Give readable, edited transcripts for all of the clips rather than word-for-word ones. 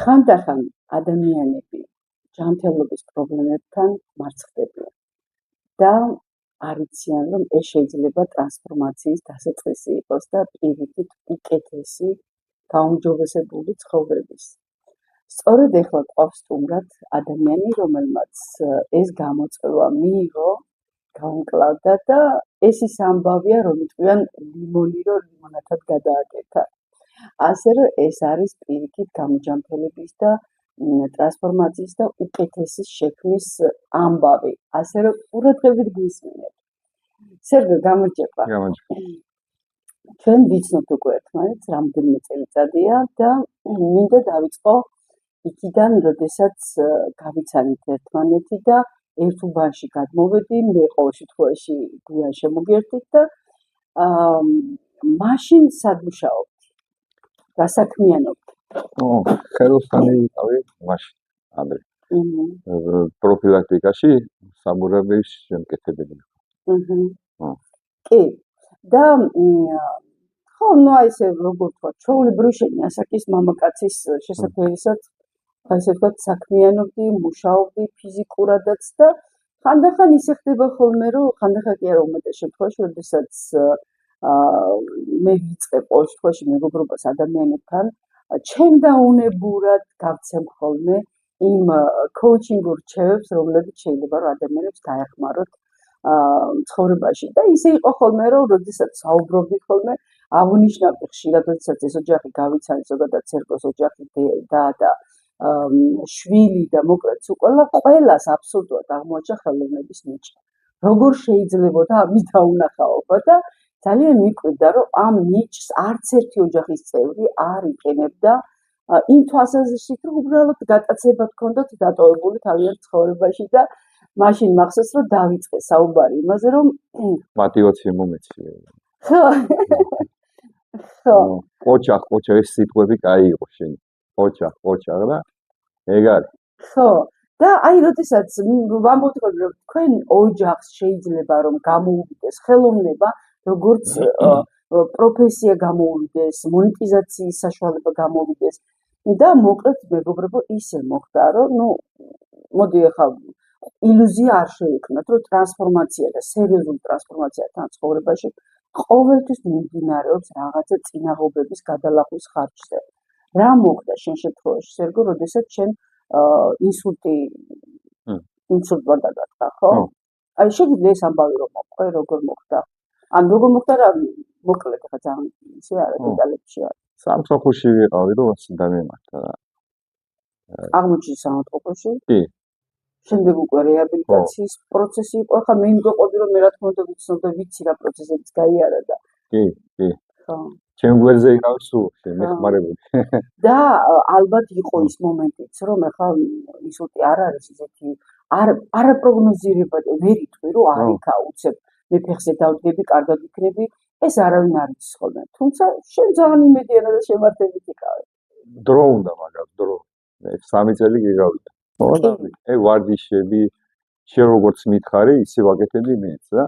ხანდახან ადამიანები ჯანმრთელობის პრობლემებთან მარცხდებიან და არ იციან, რომ ეს შეიძლება ტრანსფორმაციის დასაწყისი იყოს და პირიქით უკეთესი გაუმჯობესებული ცხოვრების. სწორედ ეხლა გვყავს სტუმრად ადამიანი, რომელმაც ეს გამოწვევა მიიღო, გაუმკლავდა და ეს ის ამბავია, რომ იტყვიან ლიმონი რო ლიმონათად გადააკეთა. ასე რომ ეს არის პირიქით გამოჯანმრთელების და ტრანსფორმაციის და უკეთესის შექმნის ამბავი. ასე რომ ყურადღებით გვისმენთ. სერგო, გამარჯობა. ჩვენ ვიცნობთ უკვე ერთმანეთს რამდენიმე წელიწადია და მინდა დავიწყო იქიდან, როდესაც გავიცანით ერთმანეთი და ერთ უბანში გადმოვედი, მე ყოველ შემთხვევაში გვიან შემოგერთით და მაშინ სად მუშაობთ? რა საქმიანობთ? ხელოსანი ვიყავი მაშინ, ადრე. პროფილაქტიკაში საბურების შემკეთებელი. კი. და ხო, ну ესე როგორ თქვა, ჩვეულებრივ შენი ასაკის მამაკაცის შესაძლებლად ასე ვთქვათ, საქმიანობდი, მუშაობდი ფიზიკურადაც და ხანდახან ისე ხდება ხოლმე, რომ ხანდახან კი არა უმეტეს შემთხვევაში, როდესაც მე ვიწყებ ყოველ შემთხვევაში მეგობრობას ადამიანებთან, ჩემდაუნებურად გავცემ ხოლმე იმ კოუჩინგურ რჩევებს, რომლებიც შეიძლება რომ ადამიანებს დაეხმაროთ ცხოვრებაში და ისე იყო ხოლმე, რომ როდესაც საუბრობდი ხოლმე, აღნიშნავდი ხშირად, როდესაც ეს ოჯახი გავიცანეთ, ზოგადად სერგოს ოჯახი და შვილი და მოკლედ ყველას აბსოლუტურად აღმოაჩა ხელოვნების ნიჭი. როგორ შეიძლებოდა ამის დაუნახაობა და ძალიან მიკვირდა, რომ ამ ნიჭს არც ერთი ოჯახის წევრი არ იყენებდა იმ თვალსაზრისით, რომ უბრალოდ გატაცება ჰქონდათ დატოვებული თავიანთ ცხოვრებაში და მაშინ მახსოვს, რომ დავიწყე საუბარი იმაზე, რომ мотивация მომეცია. ხო. ოჯახ ეს სიტყვები კაი იყო შენი. ოჯახ და ეგ არის. ხო. და აი, როდესაც ვამბობთ, რომ თქვენ ოჯახს შეიძლება რომ გამოუვიდეს ხელოვნება, როგორც პროფესია გამოუვიდეს, მონეტიზაციის საშუალება გამოვიდეს და მოკლედ მეგობრებო ისე მოხდა, რომ მოდი ახლა ილუზია არ შეექმნათ, რომ ტრანსფორმაცია და სერიოზული ტრანსფორმაცია თან ცხოვრებაში ყოველთვის მიმდინარეობს რაღაცა წინაღობების გადალახვის ხარჯზე. რა მოხდა შენ შემთხვევაში, სერგო, როდესაც შენ ინსულტმა დაგატყდა, ხო? აი, შეგიძლია ეს ამბავი რომ მოყვე, როგორ მოხდა? ან როგორ მოხდა რა მოკლედ ახლა ძალიან ისე არა დეტალებში არა. სამსახურში ვიყავი, რომ დამემართა რა. აღმოჩნდა სამსახურში? კი. შემდეგ უკვე რეაბილიტაციის პროცესი იყო, ხა მე იმგოყოდი რომ მე რა თქმა უნდა ვიცი რა პროცესებიც გაიარა და კი. ხო. ჩემ გვერდზე იყავს სულ მეხმარებული. და ალბათ იყო ის მომენტიც, რომ ახლა ისეთი არ არის ისეთი არაპროგნოზირებადი, ვერ იტყვი რომ არ იქა უცებ მე ფეხზე დავდგები, კარგად იქნები, ეს არავინ არ იცის ხოლმე. თუმცა შენ ძალიან იმედიანად და შემართებით იყავი. დრო უნდა მაგას, დრო. მე 3 წელი გიგავიდა. ვარდიშები შენ როგორც მითხარი, ისე ვაკეთებდი მეც რა.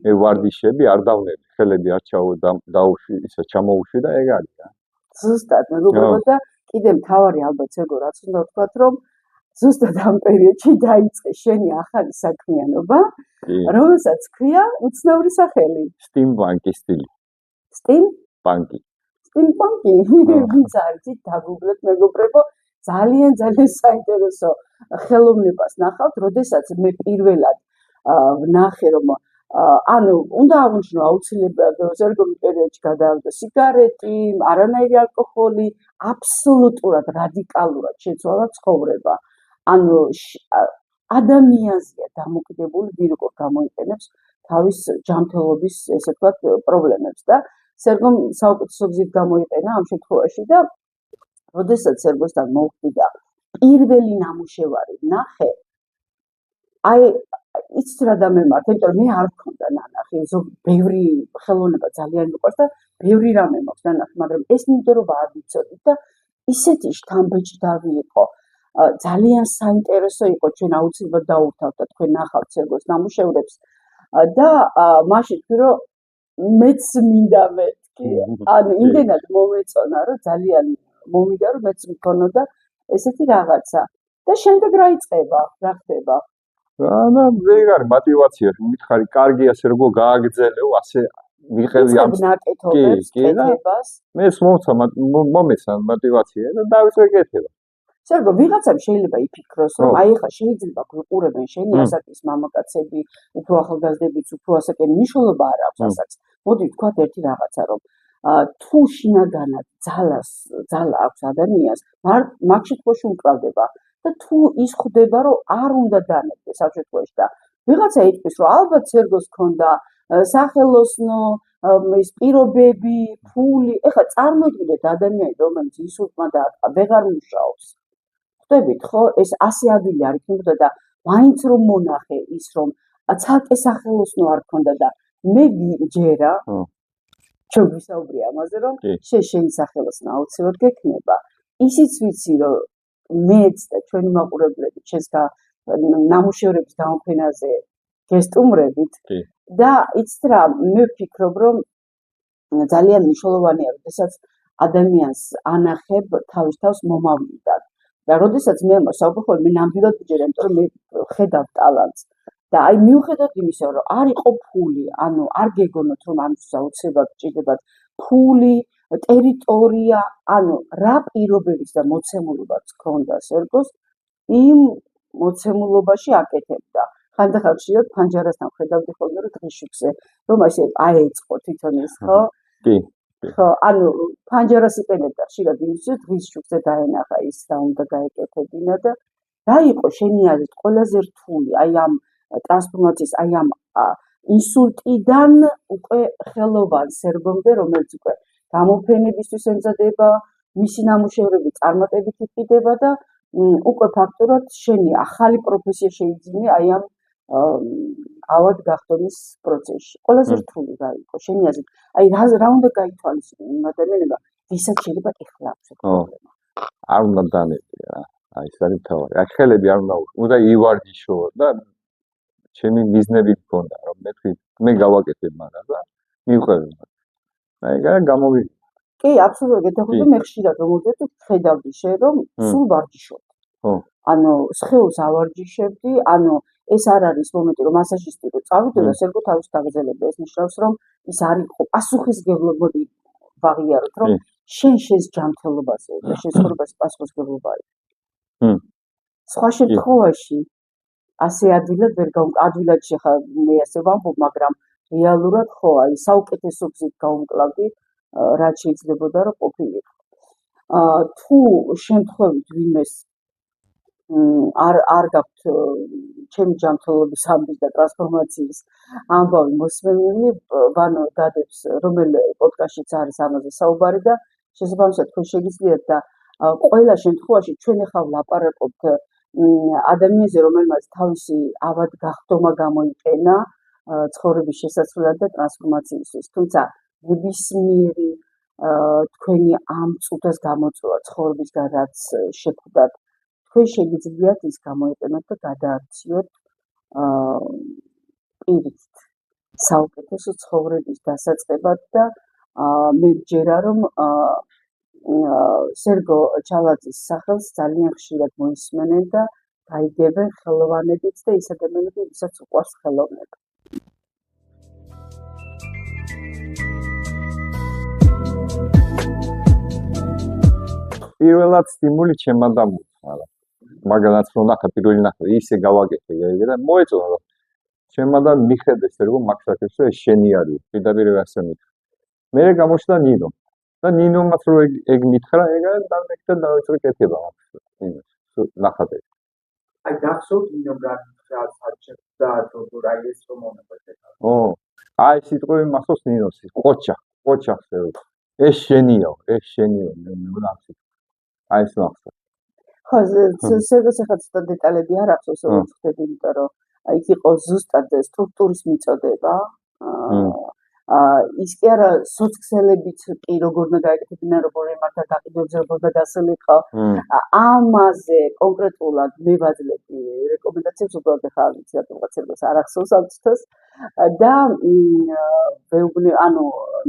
მე ვარდიშები არ დავნები, ხელები არ დაუშვი, ისე ჩამოუშვი და ეგ არის რა. ზუსტად, მეგობრებო და კიდე მთავარი ალბათ სერგო რაც უნდა ვთქვათ, რომ ზუსტად ამ პერიოდში დაიწყე შენი ახალი საქმიანობა, რომელსაც ქვია უცნაური სახელი. სტიმპანკი სტილი. სტიმპანკი. ვინც არის, დაგუგლეთ მეგობრებო, ძალიან საინტერესო ხელოვნებას ნახავთ, როდესაც მე პირველად ვნახე, რომ ანუ უნდა აღნიშნო აუცილებლად სერგოს პერიოდში გადავიდა სიგარეტი, არანაირი ალკოჰოლი, აბსოლუტურად რადიკალურად შეცვალა ცხოვრება. ანუ ადამიანზეა დამოკიდებული ვირუკო გამოიყენებს თავის ჯანმრთელობის ესე ვთქვათ პრობლემებს და სერგომ საუკეთესო გზით გამოიყენა ამ შემთხვევაში და როდესაც სერგოსთან მოვხვდა პირველი ნამუშევარი ნახე აი იცით რა დამემართა, იმიტომ რომ მე არ მქონდა ნანახი, ბევრი ხელოვნება ძალიან მიყვარს და ბევრი რამე მაქვს ნანახი, მაგრამ ეს ნიმდევრობა არ ვიცოდი და ისეთი შთამბეჭდავი იყო. ძალიან საინტერესო იყო, ჩვენ აუცილებლად დაურთავთ და თქვენ ნახავთ სერგოს ნამუშევრებს და მაშინ თქვი რომ მეც მინდა მეთქი. ანუ იმდენად მომეწონა, რომ ძალიან მომიდა რომ მეც მქონოდა ესეთი რაღაცა. და შემდეგ რა იწყება, რა ხდება? და ვერ არის мотиваცია, მითხარი, კარგი ასე როგორ გააგრძელეო, ასე მიყევი ამ ნაკეთობებს, კეთებას. მე მომეცა мотиваცია და დავიწყე კეთება. სერგო, ვიღაცამ შეიძლება იფიქროს, რომ აი ხა შეიძლება გვიყურებენ შენი ასაკის მამაკაცები, უფრო ახალგაზრდებიც, უფრო ასაკი მნიშვნელობა არ აქვს ასაკს. მოდი ვთქვათ ერთი რაღაცა, რომ თუ შინაგანად ძალა აქვს ადამიანს, მაგ შემთხვევაში უკრავდება და თუ ის ხვდება, რომ არ უნდა დანებდეს ამ შემთხვევაში და ვიღაცა იტყვის, რომ ალბათ სერგოს ქონდა სახელოსნო, ეს პირობები, ფული, ეხლა წარმოიდგინეთ ადამიანი, რომელიც ისურვმა და ვეღარ მუშაობს. ხვდებით ხო, ეს ასე ადვილი არ იქნებოდა და მაინც რომ მონახე ის, რომ ცალკე სახელოსნო არ ქონდა და მე ვიჯერა, ჩვენ ვისაუბრე ამაზე, რომ შენი სახელოსნო აუცილებლად გექნება. ისიც ვიცი, რომ მეც და ჩვენი მაყურებლები ჩვენს ნამუშევრების გამოფენაზე გესტუმრებით და იცით რა, მე ვფიქრობ, რომ ძალიან მნიშვნელოვანია, როდესაც ადამიანს ანახებ თავის თავს მომავლიდან. და როდესაც მე საუბრობ, მე ნამდვილად ვიჯერე, იმიტომ რომ მე ხედავ ტალანტს. და აი მიუხედავად იმისა, რომ არ იყო ფული, ანუ არ გეგონოთ, რომ ამისთვის აუცილებლად ჭირდებათ ფული, ტერიტორია, ანუ რა პირობების და მოცემულობაც ჰქონდა სერგოს, იმ მოცემულობაში აკეთებდა. ხანდახან ხშირად ფანჯარასთან ხედავდი ხოლმე, რომ დღისშუქზე, რომ ასე აეწყო თვითონ ის, ხო? კი. ხო, ანუ ფანჯარას იყენებდა ხშირად იმისთვის, დღისშუქზე დაენახა ის რა უნდა გაეკეთებინა და რა იყო შენი აზრით ყველაზე რთული, აი ამ ტრანსფორმაციის, აი ამ ინსულტიდან უკვე ხელოვან სერგომდე, რომელიც უკვე გამოფენებისთვის ემზადება, მისი ნამუშევრები წარმატებით იყიდება და უკვე ფაქტურად შენი ახალი პროფესია შეიძინე აი ამ ავად გახდომის პროცესში. ყველაზე რთული რა იყო შენი აზრით? აი რა უნდა გაითვალისწინოს იმ ადამიანებმა, ვისაც შეიძლება ეხლა აქვს პრობლემა. არ უნდა დანებდე რა. აი ეს არის თავი. აი ხელები არ უნდა ივარჯიშო და ჩემი მიზნები მქონდა, რომ მე გავაკეთებ მაგრამ და მივყვები. აი გამოვიდა. კი, აბსოლუტურად გეთახმები, მე ხშირად რომ მოდიოდი ხედავდი შენ რომ სულ ვარჯიშობ. ხო. ანუ სხეულს ავარჯიშებდი, ანუ ეს არ არის მომენტი რომ მასაჟისტი რო წავიდე და სერგო თავის დაგზელებდა, ეს ნიშნავს რომ ის არ იყო პასუხისმგებლობები ვაღიაროთ, რომ შენ ჯანმრთელობაზე და შენ ცხოვრებაში პასუხისმგებლობა არის. სხვა შემთხვევაში ასე ადვილად ვერ ადვილად შეხა მე ასე ვამბობ, მაგრამ რეალურად ხო, აი საუკეთესო გზით გავუმკლავდი, რაც შეიძლებოდა რომ ყოფილიყო. თუ შემთხვევით ვინმეს არ გაქვთ ჩემი ჯანმრთელობის ამბის და ტრანსფორმაციის ამბავი მოსმენილი, ვანო დადებს რომელი პოდკასტშიც არის ამაზე საუბარი და შესაბამისად თქვენ შეგიძლიათ და ყველა შემთხვევაში ჩვენ ახლა ვლაპარაკობთ ადამიანზე, რომელმაც თავისი ავად გახდომა გამოიყენა ცხოვრების შესაძლებლად და ტრანსფორმაციისთვის. თუმცა ნებისმიერი თქვენი ამ წუთას გამოწვევა ცხოვრებისგან რაც შეხვდათ, თქვენ შეგიძლიათ ის გამოიყენოთ და გადააქციოთ პირით საუკეთესო ცხოვრების დასაწყებად და მე ვჯერა რომ სერგო ჩალაძის სახელს ძალიან ხშირად მოისმენენ და გაიგებენ ხელოვანებიც და ის ადამიანები, ვისაც უყვარს ხელოვნება. პირველად სტიმული ჩემმა დამოუკრა. მაგალითად, რომ ნახა პირველი ნახა ისე გავაკეთე და მოეწონა რომ ჩემმა და მიხედეს რომ მაქსაკეთე ეს შენი არის. პირდაპირ ასე მითხრა. მე გამოჩნდა ნინო. და ნინომაც რო ეგ მითხრა, ეგ დამეკდა დავიწყე კეთება იმას. ნახატე. აი გახსოვთ ნინომ გამითხრა საჩემ და როგორ აი ეს რომ მომეწონა. აი სიტყვები მახსოვს ნინოს, ყოჩა ხსევ. ეს შენიო, მე ვამბობ. აი ეს მახსოვს. ხო, სერგოს ახლა ცოტა დეტალები არ ახსოვს, როგორც ხდები, იმიტომ რომ იქ იყო ზუსტად სტრუქტურის მიწოდება. ის კი არა სოციალებიც კი როგორ უნდა გაეკეთებინა, როგორ ემართა გაყიდვებზე, როგორ უნდა დასულიყო. ამაზე კონკრეტულად მე ვაძლევდი რეკომენდაციებს, უბრალოდ ახლა ვიცი რატომ სერგოს არ ახსოვს ამ წუთას და ვეუბნე, ანუ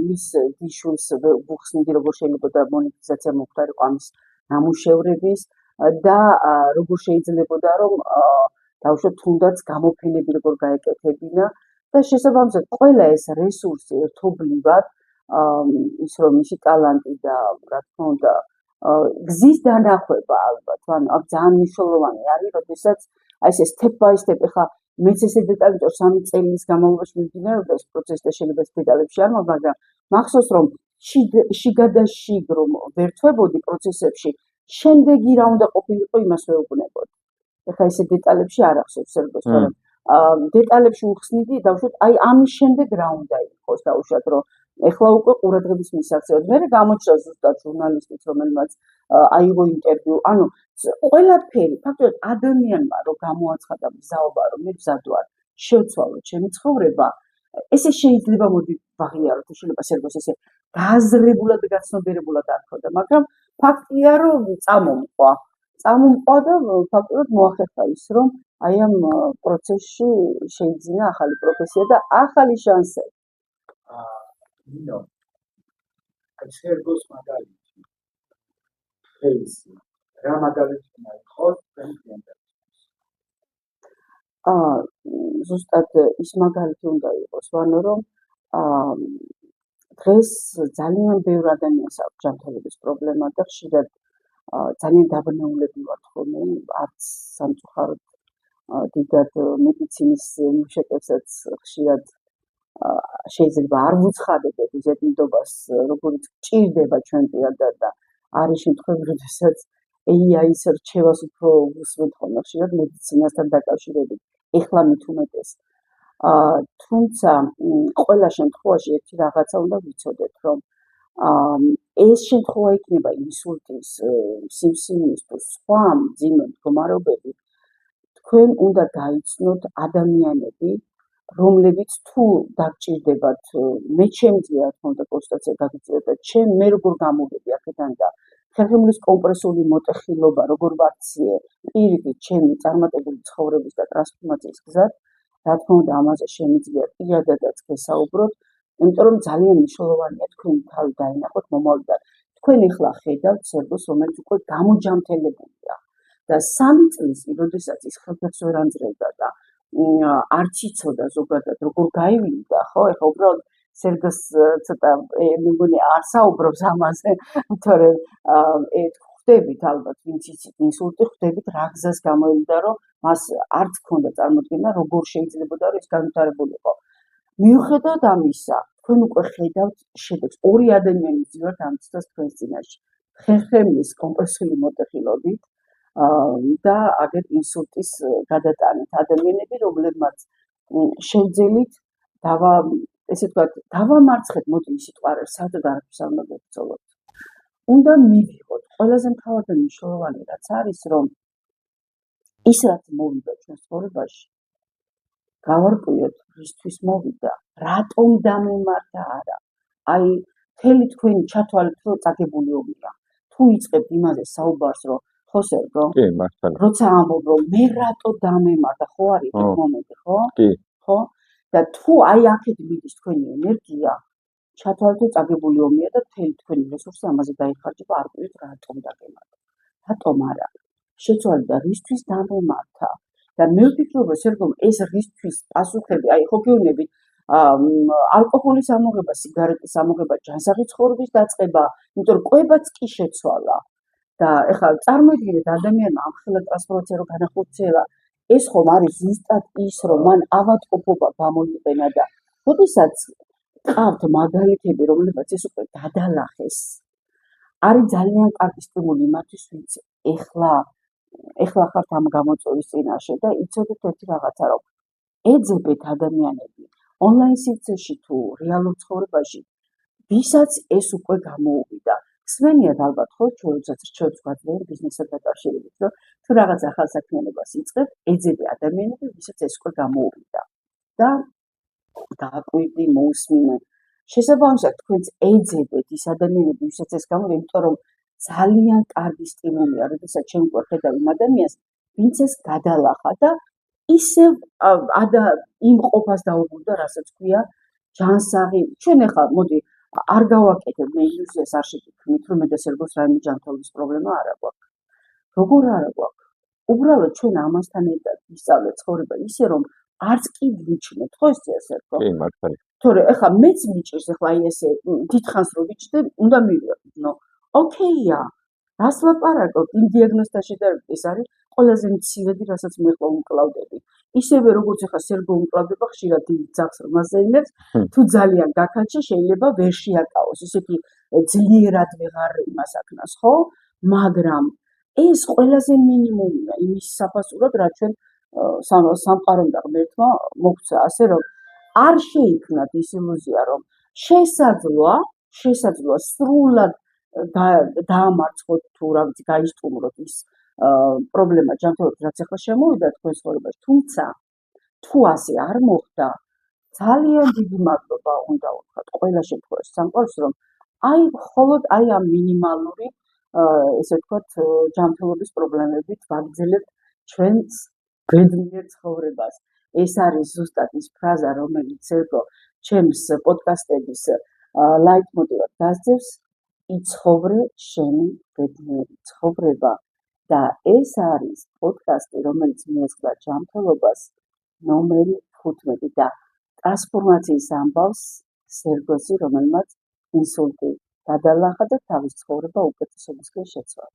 მის გიშულს ვუხსნიდი, როგორ შეიძლება და მონეტიზაცია მოხდარიყო ამის ნამუშევრების, და როგორ შეიძლებოდა რომ დავუშვათ თუნდაც გამოფენები როგორ გაეკეთებინა და შესაბამისად ყველა ეს რესურსი ერთობლივად ის რომ მისი ტალანტი და რა თქმა უნდა გზის დანახვება ალბათ ანუ აქ ძალიან მნიშვნელოვანი არის როდესაც აი ეს step by step ეხლა მეც ესე დეტალით 3 წელს განმავლობაში მიმდინარეობდა ეს პროცესი და შეიძლება ეს დეტალებში არ მოვა მაგრამ მახსოვს რომ შიგადაშიგ რომ ვერთვებოდი პროცესებში შემდეგი რა უნდა ყოფილიყო იმას ვეუბნებოდი ეხლა ესე დეტალებში არ ახსოვს სერგოს მაგრამ დეტალებში უხსნიდი დავუშვათ აი ამის შემდეგ რა უნდა იყოს დავუშვათ რომ ეხლა უკვე ყურადღების მისაქცევად მე გამოჩნდა ზუსტად ჟურნალისტიც რომელმაც აიღო ინტერვიუ ანუ ყველაფერი ფაქტობრივად ადამიანმა რომ გამოაცხადა მზაობა რომ მე მზად ვარ შევცვალო ჩემი ცხოვრება ესე შეიძლება მოდი ვაღიაროთ შეიძლება სერგოს ესე გააზრებულად გაცნობიერებულად არ ხოდა მაგრამ ფაქტია რომ წამომყვა და ფაქტობრივად მოახერხა ის რომ აი ამ პროცესში შეიძინა ახალი პროფესია და ახალი შანსები ნინო აი სერგოს მაგალითი ფეისი რა მაგალითი უნდა იყოს ზუსტად ის მაგალითი უნდა იყოს ვანო რომ დღეს ძალიან ბევრ ადამიანს აქვს ჯანმრთელობის პრობლემა და ხშირად ძალიან დაბნეულები ვართ ხოლმე არც სამწუხაროდ დიდად მედიცინის მუშაკებსაც ხშირად შეიძლება არ ვუცხადებთ ის ეთნობას როგორც ჭირდება ჩვენ პირადად და არის შემთხვევები როდესაც AI-ის რჩევას უფრო უსმენთ ხოლმე ხშირად მედიცინასთან დაკავშირებით ეხლა მით უმეტეს თუმცა ყველა შემთხვევაში ერთი რაღაცა უნდა ვიცოდეთ რომ ეს შემთხვევა იქნება ინსულტის სიმსივნის თუ სხვა მძიმე მდგომარეობები თქვენ უნდა გაიცნოთ ადამიანები რომლებიც თუ დაგჭირდებათ მე შემიძლია რა თქმა უნდა კონსტატაცია გაგიწევთ და მე როგორ გამოვედი აქედან და ხერხემლის კომპრესული მოტეხილობა როგორ ვაქციე პირიქით ჩემი წარმატებული ცხოვრების და ტრანსფორმაციის გზად რა თქმა უნდა ამაზე შემიძლია პირადადაც გესაუბროთ იმიტომ რომ ძალიან მნიშვნელოვანია თქვენი თავი დაინახოთ მომავლიდან თქვენ ახლა ხედავთ სერგოს რომელიც უკვე გამოჯანმრთელებულია და 3 წლის როდესაც ის ხელფეხს ვერ ანძრევდა და არც იცოდა ზოგადად როგორ გაივიდა ხო ეხლა უბრალოდ სერგოს ცოტა მე მგონი არ საუბრობს ამაზე თორემ ხვდებით ალბათ ვინც იცით ინსულტი ხვდებით რა გზას გამოვიდა რომ მას არც ჰქონდა წარმოდგენა როგორ შეიძლებოდა რომ ეს განვითარებულიყო მიუხედავად ამისა თქვენ უკვე ხედავთ შედეგს ორი ადამიანი ძირითადად ამცდას თქვენს წინაშე ხერხემლის კომპრესული მოტეხილობით და აგერ ინსულტის გადატანით ადამიანები რომლებმაც შევძელით ესე ვთქვათ დავამარცხეთ მოდი ის სიტყვა არის საერთოდ არაფერს არ უნდა გეცოლოთ უნდა მივიღოთ ყველაზე მთავარი და მნიშვნელოვანი რაც არის რომ ის რაც მოვიდა ჩვენს ცხოვრებაში გავარკვიოთ რისთვის მოვიდა რატომ დამემართა არა აი მთელი თქვენი ჩათვალეთ რომ წაგებული ომია თუ იწყებთ იმაზე საუბარს რომ ხო სერგო კი მართალია როცა ამბობ რომ მე რატო დამემართა ხო არის ეს მომენტი ხო კი ხო და თუ აი აქეთ მიდის თქვენი ენერგია ჩათვალეთ რომ წაგებული ომია და მთელი თქვენი რესურსი ამაზე დაიხარჯება არ ყვით რატომ დაგემართა რატომ არა შეცვალეთ და რისთვის დამემართა და მე ვფიქრობ რომ სერგომ ეს რისთვის პასუხები აი ხო გეუბნებით ალკოჰოლის ამოღება სიგარეტის ამოღება ჯანსაღი ცხოვრების დაწყება იმიტომ რომ კვებაც კი შეცვალა და ეხლა წარმოიდგინეთ ადამიანმა ამ ხელა ტრანსფორმაცია რომ განახორციელა ეს ხომ არის ზუსტად ის რომ მან ავადმყოფობა გამოიყენა და როდესაც ყავთ მაგალითები რომლებიც ეს უკვე გადალახეს არის ძალიან კარგი სტიმული იმათვის ვინც ეხლა ხართ ამ გამოწვევის წინაშე და იცოდეთ ერთი რაღაცა რომ ეძებეთ ადამიანები ონლაინ სივრცეში თუ რეალურ ცხოვრებაში ვისაც ეს უკვე გამოუვიდა ხსენიათ ალბათ ხო ჩვენსაც რჩევს გვაძლევენ ბიზნესთან დაკავშირებით რომ თუ რაღაც ახალ საქმიანობას იწყებთ ეძებე ადამიანები ვისაც ეს უკვე გამოუვიდა და დააკვირდი მოусმინე შესაბამისად თქვენც ეძებეთ ის ადამიანები ვისაც ეს გამოვიდა იმიტომ რომ ძალიან კარგი სტიმულია როდესაც ჩვენ უკვე ხედავ იმ ადამიანს ვინც ეს გადალახა და ისევ იმ ყოფას დაუბრუნდა რასაც ქვია ჯანსაღი ჩვენ ახლა მოდი არ გავაკეთებ მე ილუზიას არ შეგიქმნით რომ მე და სერგოს რაიმე ჯანმრთელობის პრობლემა არ აქვს როგორ არა გვაქვს? უბრალოდ ჩვენ ამასთან ერთად ვისწავლეთ ცხოვრება ისე, რომ არც კი ვიჩნეთ, ხო ეს ასე ხო? კი, მართალია. თორე ეხლა მეც მიჭირს ეხლა აი ესე დიდხანს რო ვიჭდე, უნდა მივიყვით, ნო ოკეია. რას ლაპარაკობ? იმ დიაგნოზთან შედარებით ეს არის ყველაზე მცირედი, რასაც მე ხომ ვუკლავდები. ისევე როგორც ეხლა სერგო უმკლავდება ხშირად დიდ ძაღლს რომ აზეიმებს, თუ ძალიან გაქანჩე შეიძლება ვერ შეაკავოს. ისეთი ძლიერად ვეღარ იმასაკნას, ხო? მაგრამ ეს ყველაზე მინიმუმია იმის საფასურად, რაც ჩვენ სამყარომ და ღმერთმა მოგცა, ასე რომ არ შეიქმნათ ის ილუზია, რომ შესაძლოა სრულად დაამარცხოთ თუ რა ვიცი გაისტუმროთ ის პრობლემა ჯანმრთელობით, რაც ახლა შემოვიდა თქვენს ცხოვრებაში, თუმცა თუ ასე არ მოხდა, ძალიან დიდი მადლობა უნდა ვთქვათ ყველა შემთხვევაში სამყაროს, რომ აი მხოლოდ აი ამ მინიმალური ესე ვთქვათ ჯანმრთელობის პრობლემებით ვაგრძელებთ ჩვენს ბედნიერ ცხოვრებას. ეს არის ზუსტად ის ფრაზა, რომელიც ერგო ჩემს პოდკასტების ლაიტმოტივად დასძევს, იცხოვრე შენი ბედნიერი ცხოვრება. და ეს არის პოდკასტი, რომელიც მიეძღვნა ჯანმრთელობას ნომერი 15 და ტრანსფორმაციის ამბავს სერგოსი, რომელმაც ინსულტი გადალახა და თავის ცხოვრება უკეთესობისკენ შეცვალა.